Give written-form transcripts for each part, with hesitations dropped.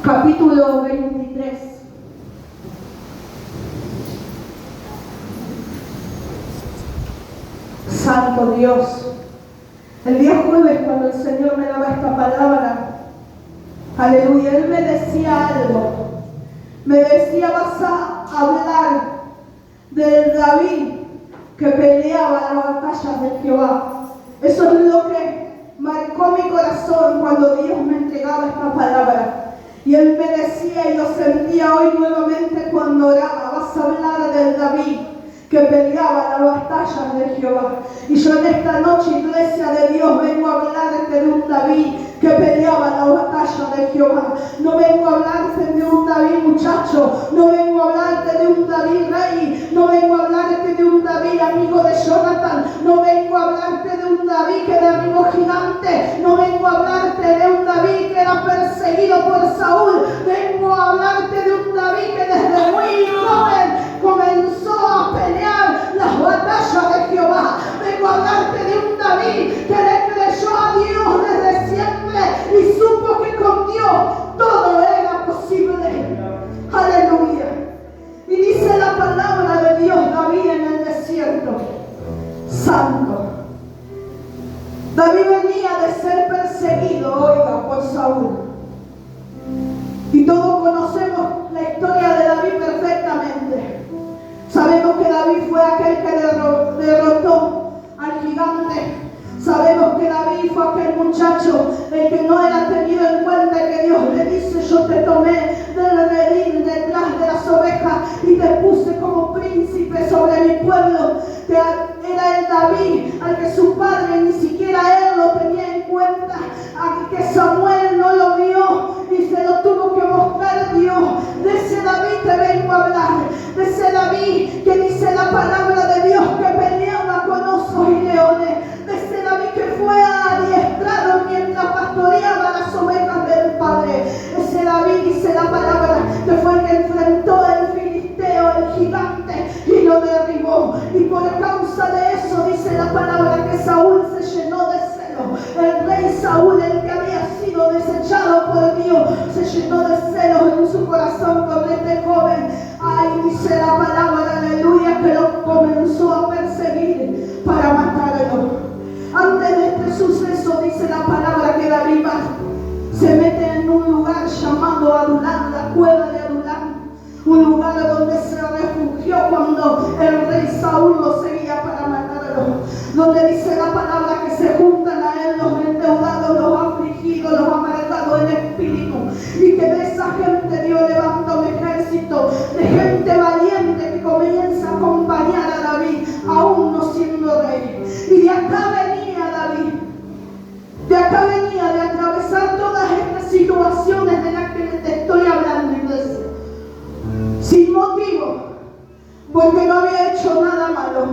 capítulo 23. Santo Dios. El día jueves, cuando el Señor me daba esta palabra, aleluya, Él me decía algo. Me decía: vas a hablar del David que peleaba las batallas de Jehová. Eso es lo que marcó mi corazón cuando Dios me entregaba esta palabra. Y Él me decía, y lo sentía hoy nuevamente cuando oraba: vas a hablar del David que peleaba las batallas de Jehová. Y yo en esta noche, iglesia de Dios, vengo a hablarte de un David que peleaba las batallas de Jehová. No vengo a hablarte de un David muchacho, no vengo a hablarte de un David rey, no vengo a hablarte de un David amigo de Jonathan, no vengo a hablarte de un David que derribó gigante, no vengo a hablarte de un David que era perseguido por Saúl, vengo a hablarte de un David que desde muy joven comenzó a pelear las batallas de Jehová. Vengo a hablarte de un David que le creyó a Dios desde siempre y supo que con Dios todo era posible. Aleluya. Y dice la palabra de Dios: David en el desierto, santo. David venía de ser perseguido, oiga, por Saúl. Y todos conocemos la historia de David perfectamente. Sabemos que David fue aquel que derrotó al gigante. Sabemos que David fue aquel muchacho el que no era tenido en cuenta, que Dios le dice: yo te tomé del redil detrás de las ovejas y te puse como príncipe sobre mi pueblo. Era el David al que su padre ni siquiera él lo tenía en cuenta, a que Samuel no lo vio y se lo tuvo que mostrar Dios. De ese David te vengo a hablar, de ese David que dice la palabra de Dios que peleaba con osos y leones, de ese David que fue adiestrado mientras pastoreaba las ovejas del Padre. Ese David, dice la palabra, que fue el que enfrentó al filisteo, el gigante, y lo derribó. Y por causa de eso, dice la palabra, que Saúl se llenó de celo. El rey Saúl, el que había sido desechado por Dios, se llenó de celos en su corazón con este joven. Ay, dice la palabra, aleluya, que lo comenzó a perseguir para matarlo. Antes de este suceso, dice la palabra, que David se mete en un lugar llamado Adulán, la cueva de Adulán, un lugar donde se refugió cuando el rey Saúl lo seguía para matarlo, donde dice la palabra que se juntan a él los endeudados, los afligidos, los amargados en espíritu, y que de esa gente Dios levanta un ejército de gente valiente que comienza a acompañar a David, aún no siendo rey. Y de acá venía David, de acá venía de atravesar todas estas situaciones de las que te estoy hablando, iglesia, sin motivo, porque no había hecho nada malo,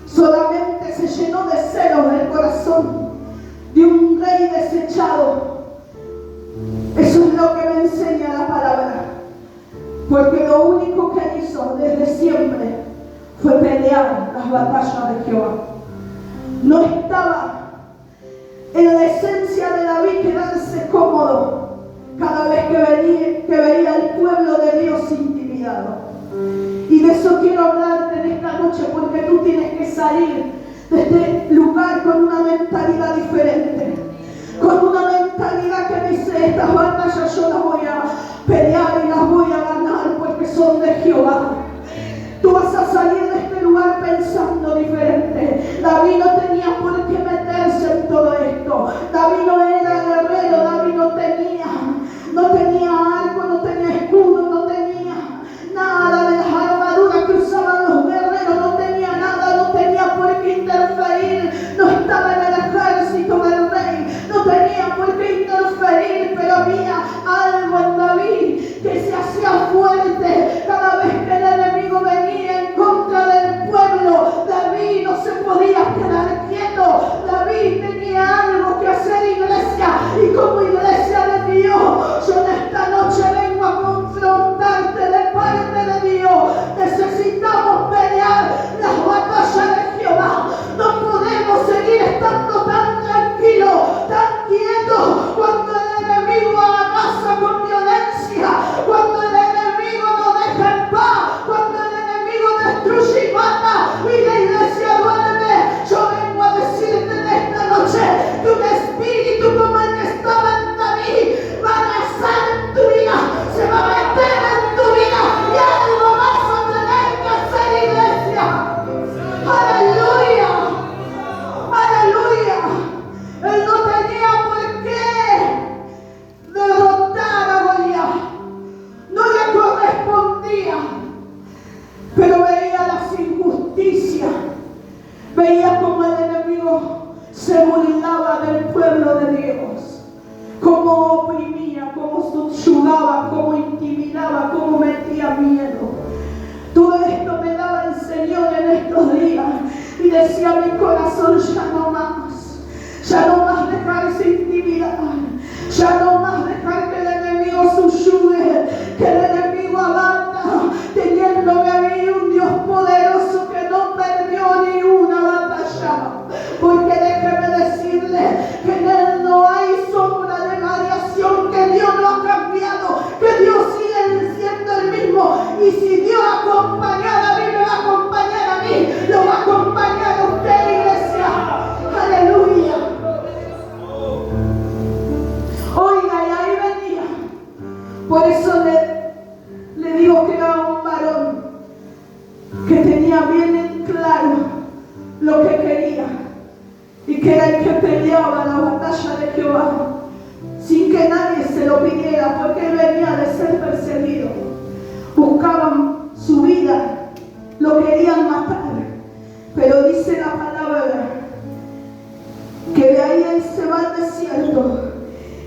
solamente se llenó de celos del corazón de un rey desechado. Eso es lo que me enseña la palabra, porque lo único que hizo desde siempre fue pelear las batallas de Jehová. No estaba en la esencia de David quedarse cómodo cada vez que veía al pueblo de Dios intimidado. Y de eso quiero hablarte en esta noche, porque tú tienes que salir de este lugar con una mentalidad diferente, con una mentalidad que dice: estas batallas yo las voy a pelear y las voy a ganar porque son de Jehová. Tú vas a salir de este lugar pensando diferente. David no tenía por qué meterse en todo esto. David no era guerrero, David no tenía arco, no tenía escudo, no tenía nada de las armaduras que usaban los guerreros, no tenía nada, no tenía por qué interferir, no estaba en el ejército del rey, no tenía por qué interferir, pero había algo en David que se hacía fuerte cada vez que el enemigo venía en contra del pueblo. David no se podía quedar quieto, David tenía algo que hacer, iglesia corazón, ya no más dejarse intimidar, ya no más dejar que el enemigo subyugue, que el enemigo abanda, teniéndome a mí un Dios poderoso que no perdió ni una batalla. Porque déjeme decirle que en Él no hay sombra de variación, que Dios no ha cambiado, que Dios sigue siendo el mismo. Y si Dios ha acompañado a mí, me va a acompañar a mí, lo va a acompañar a usted, iglesia. Aleluya. Oiga, y ahí venía. Por eso le digo que era un varón que tenía bien en claro lo que quería y que era el que peleaba la batalla de Jehová sin que nadie se lo pidiera, porque él venía de ser perseguido. Buscaban su vida, lo querían matar, pero dice la palabra que de ahí él se va al desierto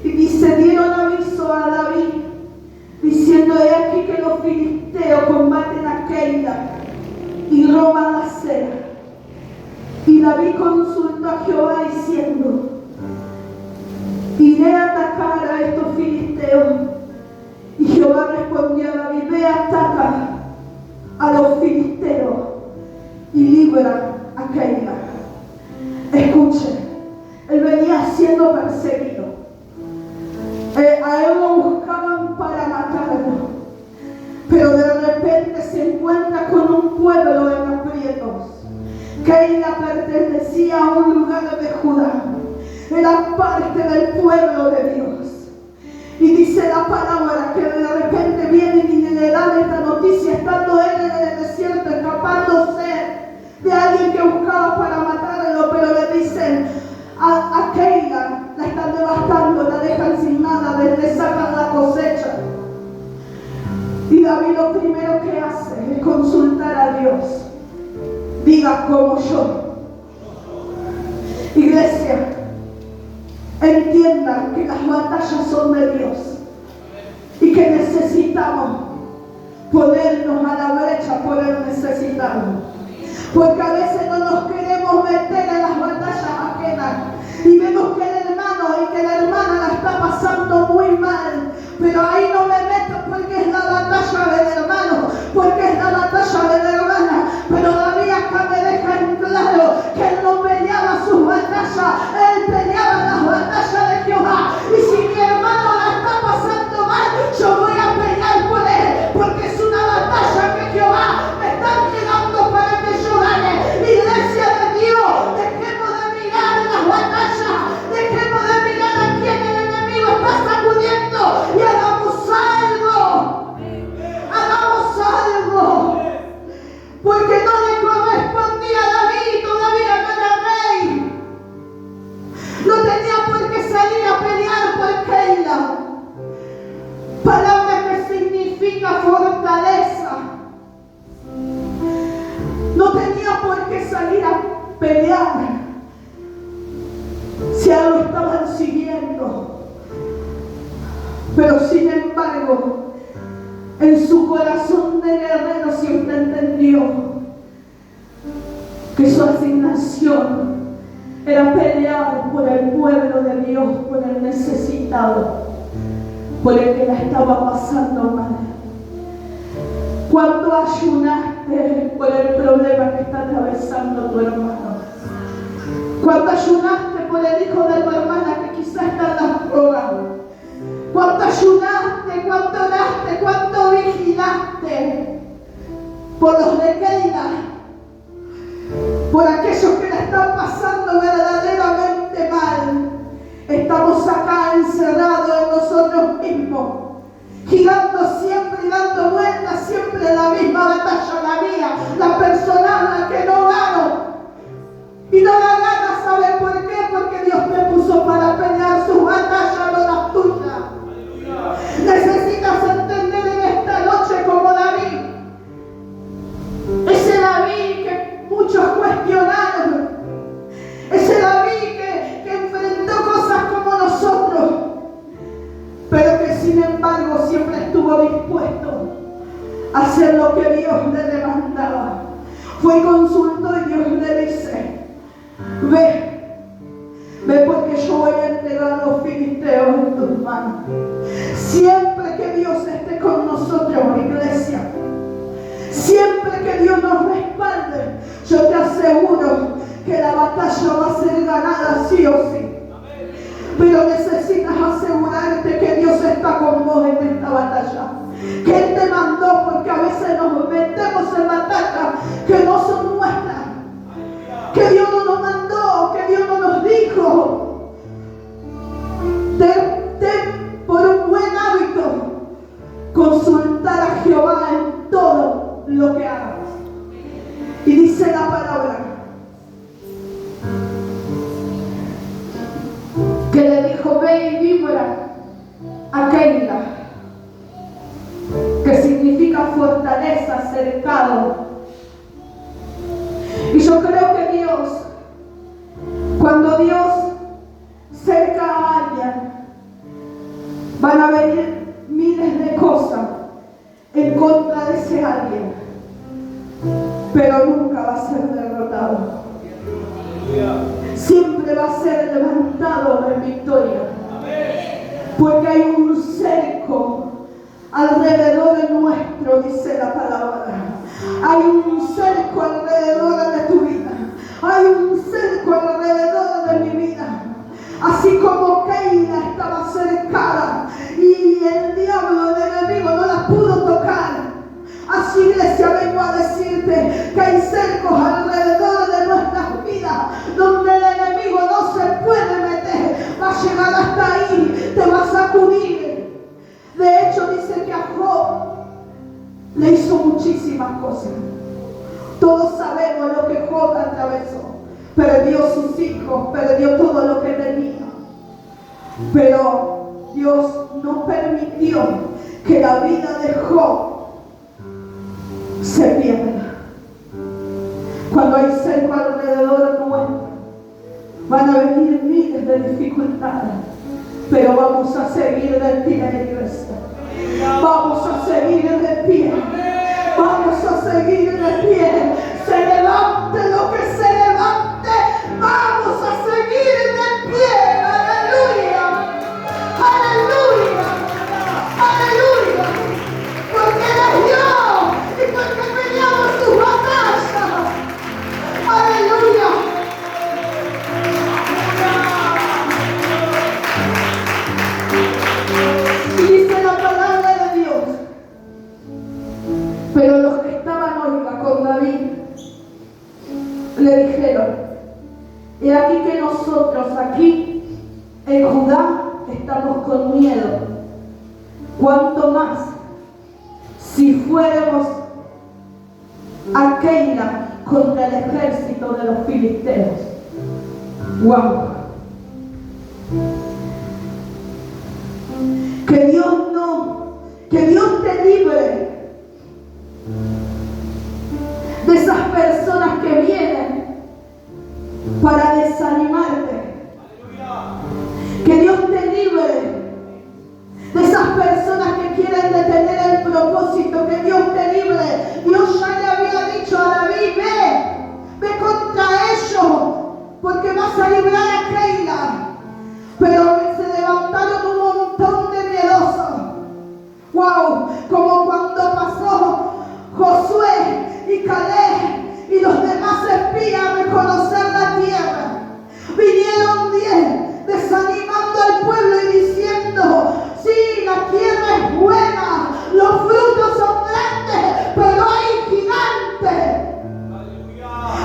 y dice: dieron aviso a David diciendo: he aquí que los filisteos combaten a Keila y roban la cera. Y David consultó a Jehová diciendo: iré a atacar a estos filisteos. Y Jehová respondió a David: ve, ataca a los filisteos y libra a Keila. Escuchen, él venía siendo perseguido. A él lo buscaban para matarlo, pero de repente se encuentra con un pueblo de aprietos. Keila pertenecía a un lugar de Judá, era parte del pueblo de Dios. Y dice la palabra que de repente vienen y le dan esta noticia, estando él en el desierto, escapándose de alguien que buscaba para matarlo, pero le dicen: a Keila la están devastando, la dejan sin nada, le sacan la cosecha. Y David lo primero que hace es consultar a Dios. Diga: como yo. Iglesia, entiendan que las batallas son de Dios y que necesitamos ponernos a la brecha por el necesitado. Porque a veces no nos queremos meter en las batallas ajenas y vemos que el hermano y que la hermana la está pasando muy mal, pero ahí no me meto porque es la batalla del hermano, porque es la batalla de la hermana. Pero David acá me deja en claro que él no peleaba sus batallas, él peleaba las batallas de Jehová. Y si mi hermano la está pasando mal, yo voy a pelear por él, porque es una batalla que Jehová me está entregando para que yo gane. Iglesia de Dios, dejemos de mirar en las batallas, dejemos de mirar a quien el enemigo está sacudiendo y hagamos algo. Hagamos algo. Porque no le correspondía a David, todavía no era rey. No tenía por qué salir a pelear por Keila. Palabra que significa fortaleza. No tenía por qué salir a pelear si a lo estaban siguiendo. Pero sin embargo, en su corazón de guerrero siempre entendió que su asignación era pelear por el pueblo de Dios, por el necesitado, por el que la estaba pasando mal. ¿Cuánto ayunaste por el problema que está atravesando tu hermano? ¿Cuánto ayunaste por el hijo de tu hermana que quizás está en la droga? ¿Cuánto ayunaste? ¿Cuánto oraste? ¿Cuánto vigilaste por los de Keila? Por aquellos que la están pasando verdaderamente mal. Estamos acá encerrados en nosotros mismos, girando siempre y dando vueltas siempre la misma batalla, la mía, la personal, la que no gano. Y no la gana, ¿saben por qué? Porque Dios me puso para pelear sus batallas, no las tuyas. Necesitas entender en esta noche como David, ese David que muchos cuestionaron, ese David que enfrentó cosas como nosotros, pero que sin embargo siempre estuvo dispuesto a hacer lo que Dios le demandaba. Fue y consultó y Dios le dice: Ve porque yo voy a entregar a los filisteos en tus manos. Siempre que Dios esté con nosotros, iglesia, siempre que Dios nos respalde, yo te aseguro que la batalla va a ser ganada sí o sí. Pero necesitas asegurarte que Dios está con vos en esta batalla. Que Él te mandó, porque a veces nos metemos en batallas que no son nuestras. Que Dios no nos mandó, que Dios no nos dijo. Ten por un buen hábito consultar a Jehová en todo lo que hagas. Y dice la palabra que le dijo: ve y víbora a Keila, que significa fortaleza, cercado. Y yo creo que Dios, cuando Dios cerca a alguien, van a venir miles de cosas en contra de ese alguien, pero nunca va a ser derrotado. Siempre va a ser levantado en victoria, porque hay un cerco alrededor nuestro, dice la palabra. Hay un cerco alrededor de tu vida. Hay un cerco alrededor de mi vida. Así como Keila estaba cercada y el diablo, el enemigo, no la pudo tocar. Así, iglesia, vengo a decirte que hay cercos alrededor de nuestras vidas donde el enemigo no se puede meter. Va a llegar hasta ahí, te va a sacudir. De hecho, dice que a Job le hizo muchísimas cosas. Todos sabemos lo que Job atravesó. Perdió sus hijos, perdió todo lo que tenía. Pero Dios no permitió que la vida de Job se pierda. Cuando hay cerco alrededor nuestro, van a venir miles de dificultades, pero vamos a seguir de pie, iglesia. Vamos a seguir de pie. Vamos a seguir de pie. Se levante lo que se levante, vamos a seguir de pie. Aleluya. Aleluya. Aleluya. Porque Él es Dios y porque peleamos sus batallas. Aleluya. Y dice la palabra de Dios: pero los que estaban, oiga, con David, le dijeron: he aquí que nosotros aquí en Judá estamos con miedo, cuanto más si fuéramos a Keila contra el ejército de los filisteos. ¡Wow! Que Dios te libre de esas personas que vienen para desanimarte. Que Dios te libre de esas personas que quieren detener el propósito. Que Dios te libre. Dios ya le había dicho a David: ve contra ellos, porque vas a librar a Keila. Pero se levantaron un montón de miedosos. ¡Wow! Como cuando pasó Josué y Caleb y los demás espías a reconocer la tierra. Vinieron 10 desanimando al pueblo y diciendo: sí, la tierra es buena, los frutos son grandes, pero hay gigantes.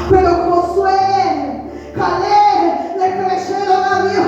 Pero Josué, Caleb le creyeron a Dios.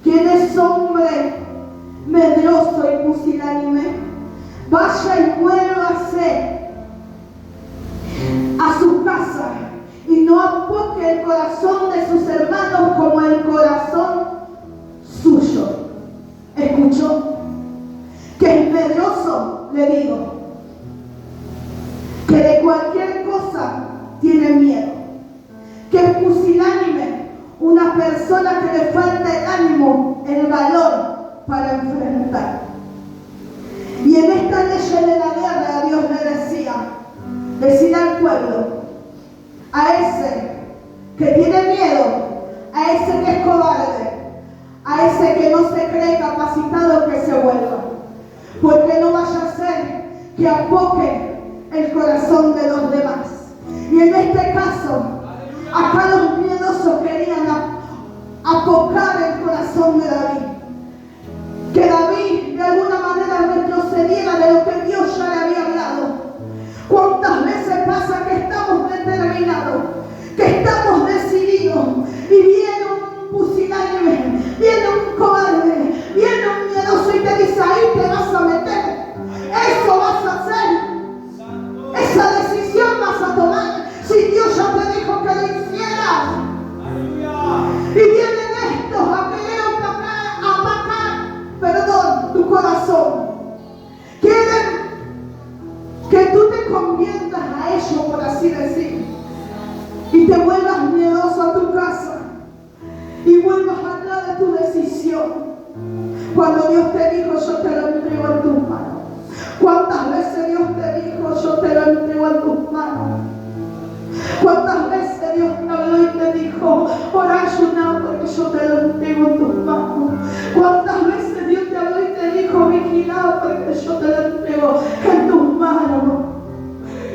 ¿Quién es hombre medroso y pusilánime? Vaya y vuélvase a su casa y no apoque el corazón de sus hermanos como el corazón suyo. ¿Escuchó? Que es medroso, le digo, que de cualquier cosa tiene miedo, que es pusilánime, una persona que le falta el ánimo, el valor para enfrentar. Y en esta ley de la guerra Dios le decía al pueblo, a ese que tiene miedo, a ese que es cobarde, a ese que no se cree capacitado, que se vuelva, porque no vaya a ser que apoque el corazón de los demás. Y en este caso, acá los miedosos querían apocar el corazón de David, que David de alguna manera retrocediera de lo que Dios ya le había hablado. ¿Cuántas veces pasa que estamos determinados, que estamos decididos, y viene un pusilánime, viene un cobarde, viene un miedoso y te dice, ahí te vas a meter, eso vas a hacer, esa decisión vas a tomar, si Dios ya te dijo que lo hicieras? Y vienen estos a querer apacar tu corazón. Quieren que tú te conviertas a ellos, por así decir, y te vuelvas miedoso a tu casa y vuelvas atrás de tu decisión, cuando Dios te dijo, yo te lo entrego en tus manos. ¿Cuántas veces Dios te dijo, yo te lo entrego en tus manos? ¿Cuántas veces Dios te habló y te dijo, ora ayuná porque yo te lo entrego en tus manos? ¿Cuántas veces Dios te habló y te dijo, vigila porque yo te lo entrego en tus manos?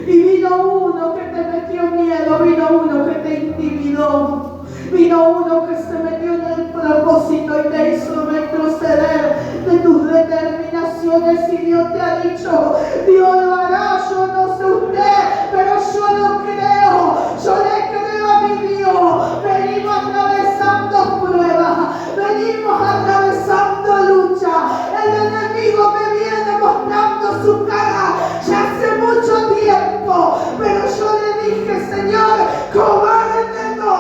Y vino uno que te metió miedo, vino uno que te intimidó, vino uno que se metió en el propósito y te hizo retroceder de tus determinaciones, y Dios te ha dicho, Dios lo hará, yo no sé usted, pero yo lo creo, yo le creo a mi Dios. Venimos atravesando pruebas, venimos atravesando lucha, el enemigo me viene mostrando su cara ya hace mucho tiempo, pero yo le dije, Señor, cobarde no,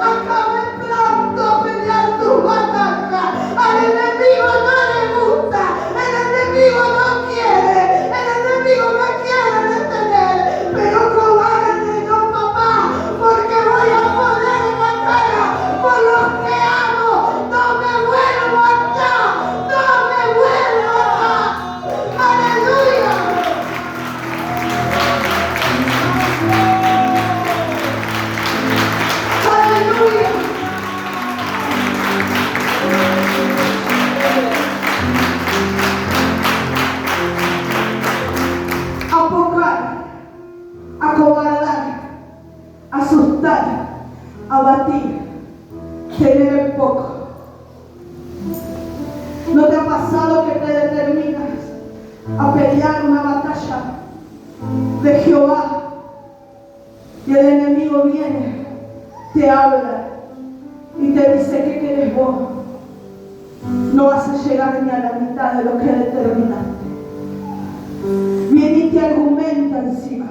acabe pronto a pelear tus batallas. Al enemigo no le gusta, el enemigo no quiere, el enemigo me quiere detener, pero cobarde no, papá, porque voy a poner batalla por los que amo. No me vuelvo atrás, no me vuelvo atrás. Aleluya. Aleluya. Apocar, acobardar, asustar, abatir, tener en poco. ¿No te ha pasado que te determinas a pelear una batalla de Jehová y el enemigo viene, te habla y te dice que quieres vos? No vas a llegar ni a la mitad de lo que determinaste. Viene y te argumenta encima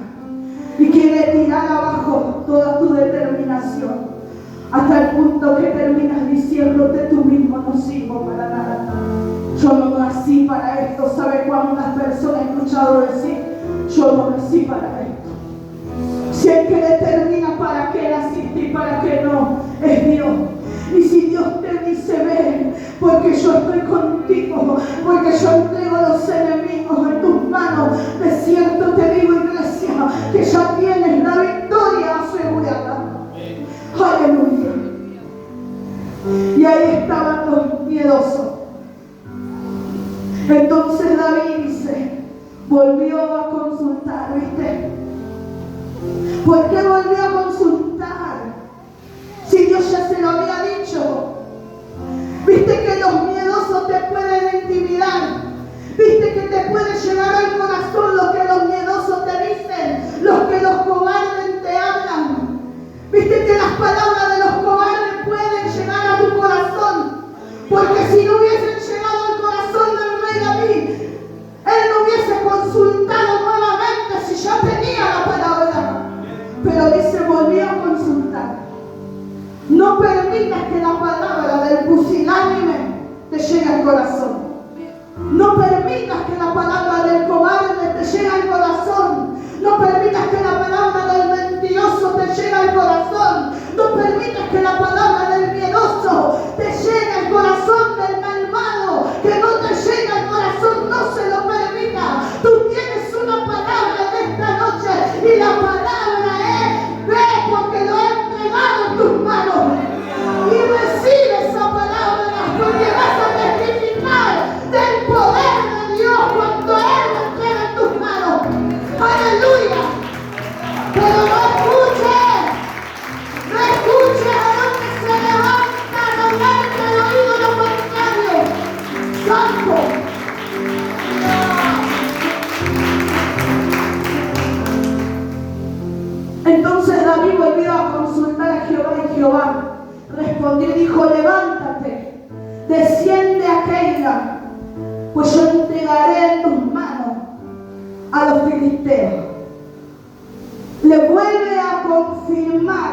y quiere tirar abajo toda tu determinación, hasta el punto que terminas diciéndote tú mismo, no sirvo para nada, yo no nací para esto. ¿Sabe cuántas personas he escuchado decir, yo no nací para esto? Si el que determina para qué naciste y para qué no es Dios. Y si Dios te dice, ven, porque yo estoy contigo, porque yo entrego a los enemigos en tus manos, de cierto te digo, iglesia, que ya tienes la victoria asegurada. Aleluya. Y ahí estaban los miedosos. Entonces David dice, volvió a consultar, ¿viste? ¿Por qué volvió a consultar? Si Dios ya se lo había dicho. Viste que los miedosos te pueden intimidar. Viste que te puede llegar al corazón lo que los miedosos te dicen, los que los cobardes te hablan. Viste que las palabras de los cobardes pueden llegar a tu si no hubiesen llegado al corazón del rey David, él no hubiese consultado nuevamente si ya tenía la palabra. Pero dice, volvió a consultar. No permitas que la palabra del pusilánime te llegue al corazón. No permitas que la palabra del cobarde te llegue al corazón. No permitas que la palabra del mentiroso te llegue al corazón. No permitas que la palabra del miedoso te llegue al corazón del malvado. Que no te llegue al corazón, no se lo permita. Tú tienes una palabra en esta noche y la palabra es: ve, porque lo he entregado en tus manos. Y recibe esa palabra, porque vas a testificar del poder de Dios cuando Él lo entrega en tus manos. Aleluya. Pero no escuches a los que se levantan a darte el oído lo contrario. Santo. Entonces David volvió a consultar a Jehová y Jehová respondió y dijo: levántate, desciende a Keila, pues yo entregaré en tus manos a los filisteos. Le vuelve a confirmar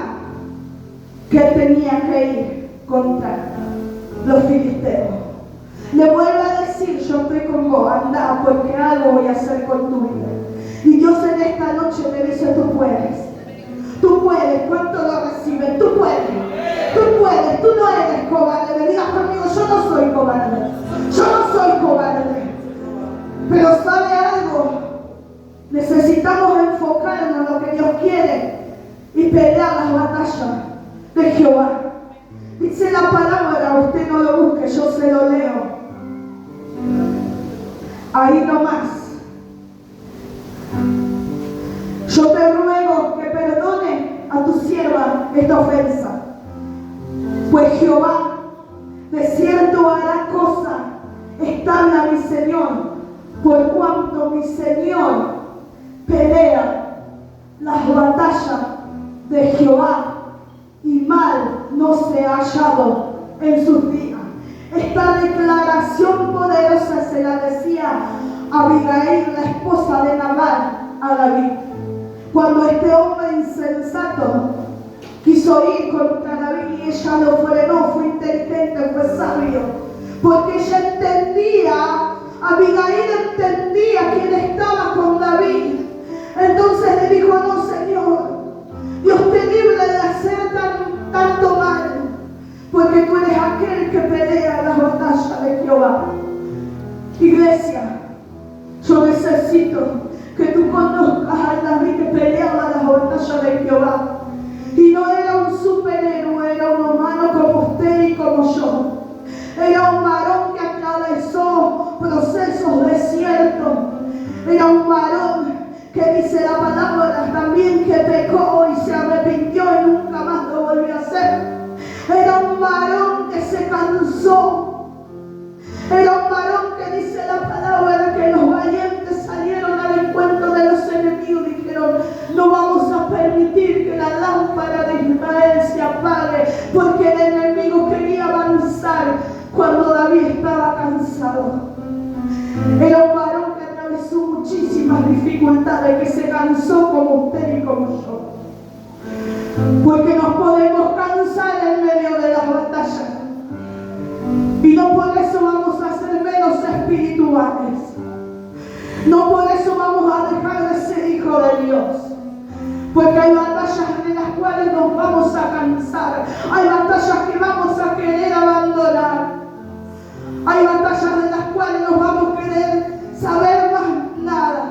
que tenía que ir contra los filisteos. Le vuelve a decir: yo estoy con vos, anda, porque algo voy a hacer con tu vida. Y Dios en esta noche te dice: tú puedes. Tú puedes. ¿Cuánto lo recibes? Tú puedes. Tú puedes. Tú no eres cobarde. Me digas conmigo: yo no soy cobarde. Yo no soy cobarde. Pero ¿sabe algo? Necesitamos enfocarnos en lo que Dios quiere y pelear las batallas de Jehová. Dice la palabra, usted no lo busque, yo se lo leo. Ahí nomás. Yo te ruego que perdone a tu sierva esta ofensa, pues Jehová de cierto hará cosa estable a mi Señor, por cuanto mi Señor pelea las batallas de Jehová y mal no se ha hallado en sus días. Esta declaración poderosa se la decía Abigail, la esposa de Nabal, a David. Cuando este hombre insensato quiso ir contra David y ella lo frenó, fue inteligente, fue sabio, porque ella entendía, Abigail entendía quién estaba con David. Entonces le dijo: no, Señor, Dios te libre de hacer tanto mal, porque tú eres aquel que pelea las batallas de Jehová. Iglesia, yo necesito que tú conozcas a David que peleaba las batallas de Jehová. Y no era un superhéroe, era un humano como usted y como yo. Era un varón que atravesó procesos desiertos. Era un varón que dice la palabra también que pecó y se arrepintió y nunca más lo volvió a hacer. Era un varón que se cansó. Era un varón que dice la palabra que los valientes salieron al encuentro de los enemigos y dijeron: no vamos a permitir que la lámpara de Israel se apague, porque el enemigo quería avanzar cuando David estaba cansado. Era un varón que atravesó muchísimas dificultades, que se cansó como usted y como yo. Porque nos podemos cansar en medio de las batallas. Y no por eso vamos a ser menos espirituales. No por eso vamos a dejar de ser hijos de Dios. Porque hay batallas en las cuales nos vamos a cansar. Hay batallas que vamos a querer abandonar. Hay batallas de las cuales nos vamos a querer saber más nada.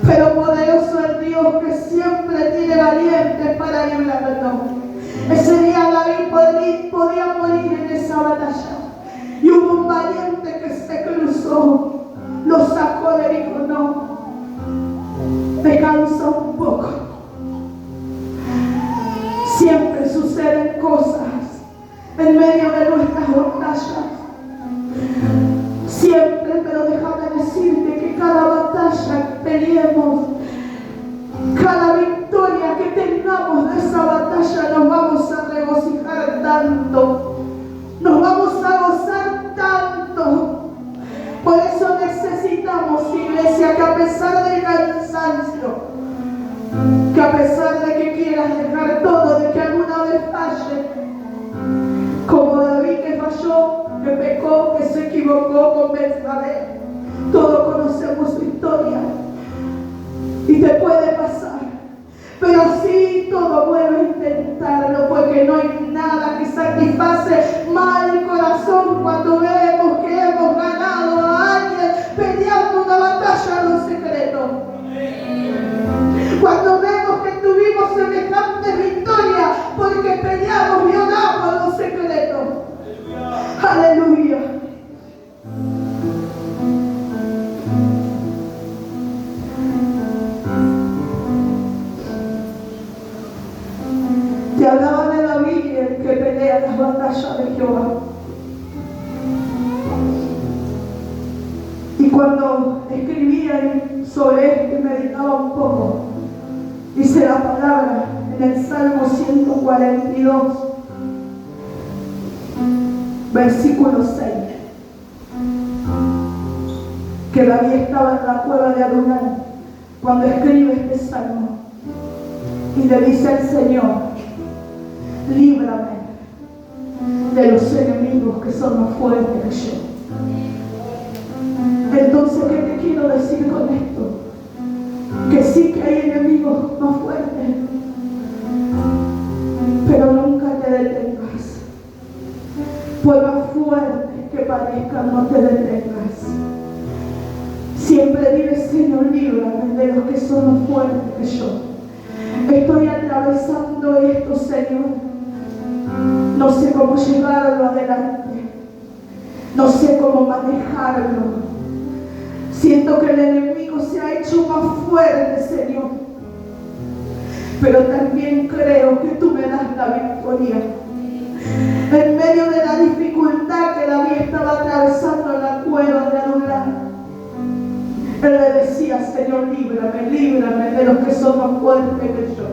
Pero poderoso es Dios que siempre tiene valientes para librarnos. Ese día David podía morir en esa batalla. Y hubo un valiente que se cruzó, lo sacó, le dijo: no, descansa un poco. Siempre suceden cosas en medio de nuestras batallas. Siempre, pero déjame decirte que cada batalla que peleemos, cada victoria que tengamos de esa batalla, nos vamos a regocijar tanto. Nos vamos a gozar cansancio, que a pesar de que quieras dejar todo, de que alguna vez falle, como David que falló, que pecó, que se equivocó con Betsabé, todos conocemos su historia y te puede pasar, pero sí todo vuelve a intentarlo, porque no hay nada que satisface más el corazón cuando vemos que hemos ganado a alguien peleando una batalla en lo secreto. Cuando vemos que tuvimos semejante victoria porque peleamos y oramos en lo secreto. Aleluya. Te hablaba de David, el que pelea las batallas de Jehová. Y cuando escribía sobre esto y meditaba un poco, dice la palabra en el Salmo 142, versículo 6, que David estaba en la cueva de Adonai cuando escribe este salmo y le dice al Señor: líbrame de los enemigos que son más fuertes que yo. Entonces, ¿qué te quiero decir con esto? Que sí que hay enemigos más fuertes, pero nunca te detengas. Por más fuertes que parezcan, no te detengas. Siempre dile: Señor, líbrame de los que son más fuertes que yo. Estoy atravesando esto, Señor. No sé cómo llevarlo adelante. No sé cómo manejarlo. Siento que el enemigo se ha hecho más fuerte, Señor. Pero también creo que tú me das la victoria. En medio de la dificultad que David estaba atravesando en la cueva de Adulán, él le decía: Señor, líbrame, líbrame de los que son más fuertes que yo.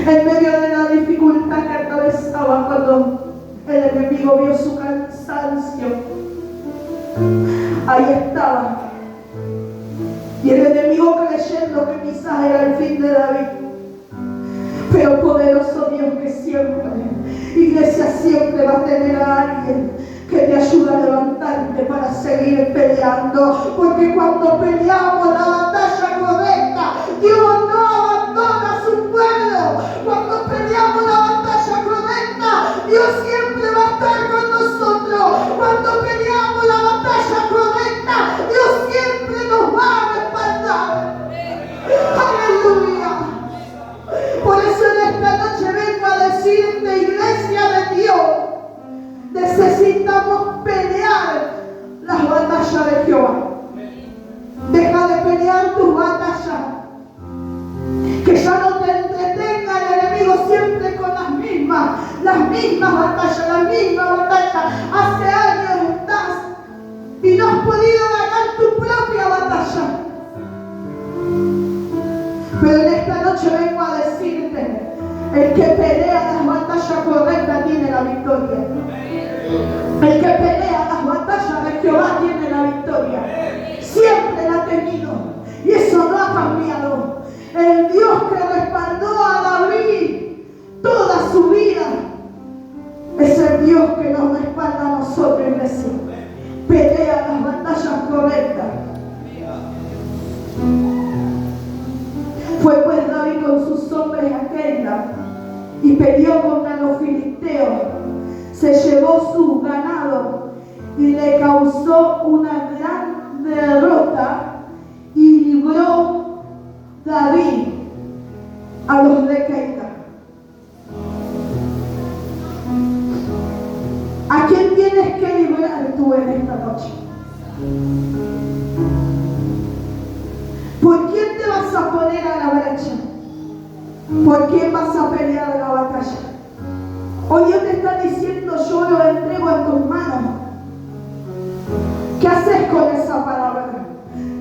En medio de la dificultad que atravesaba, cuando el enemigo vio su cansancio, ahí estaba. Y el enemigo creyendo que quizás era el fin de David. Pero poderoso Dios, que siempre, iglesia, siempre va a tener a alguien que te ayude a levantarte para seguir peleando. Porque cuando peleamos la batalla correcta, Dios no abandona a su pueblo. Cuando peleamos la batalla correcta, Dios siempre va a estar con nosotros. Cuando peleamos la batalla correcta, Dios siempre nos va a respaldar. Aleluya. Por eso en esta noche vengo a decirte, iglesia de Dios, necesitamos pelear las batallas de Jehová. Deja de pelear tus batallas. Que ya no te entretenga el enemigo siempre con las mismas batallas, la misma batalla. Hace años estás y no has podido ganar tu propia batalla. Pero en esta noche vengo a decirte: el que pelea las batallas correctas tiene la victoria. El que pelea las batallas de Jehová tiene la victoria. Siempre la ha tenido y eso no ha cambiado. El Dios que respaldó a David toda su vida es el Dios que nos respalda a nosotros, iglesia. Pelea las batallas correctas. Fue pues David con sus hombres a Keila y peleó contra los filisteos. Se llevó su ganado y le causó una gran derrota, y libró David a los de Keila. ¿A quién tienes que librar tú en esta noche? ¿Por quién te vas a poner a la brecha? ¿Por quién vas a pelear la batalla? Hoy Dios te está diciendo: yo lo entrego en tus manos. ¿Qué haces con esa palabra?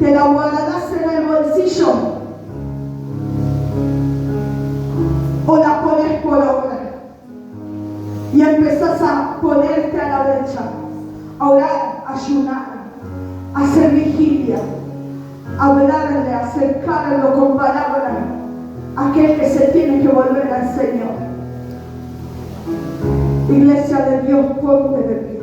¿Te la guardarás en el bolsillo? ¿O la pones por obra? Y empezás a ponerte a la brecha, a orar, a ayunar, a hacer vigilia, hablarle, acercarlo con palabras a aquel que se tiene que volver al Señor. Iglesia de Dios, ponte de pie.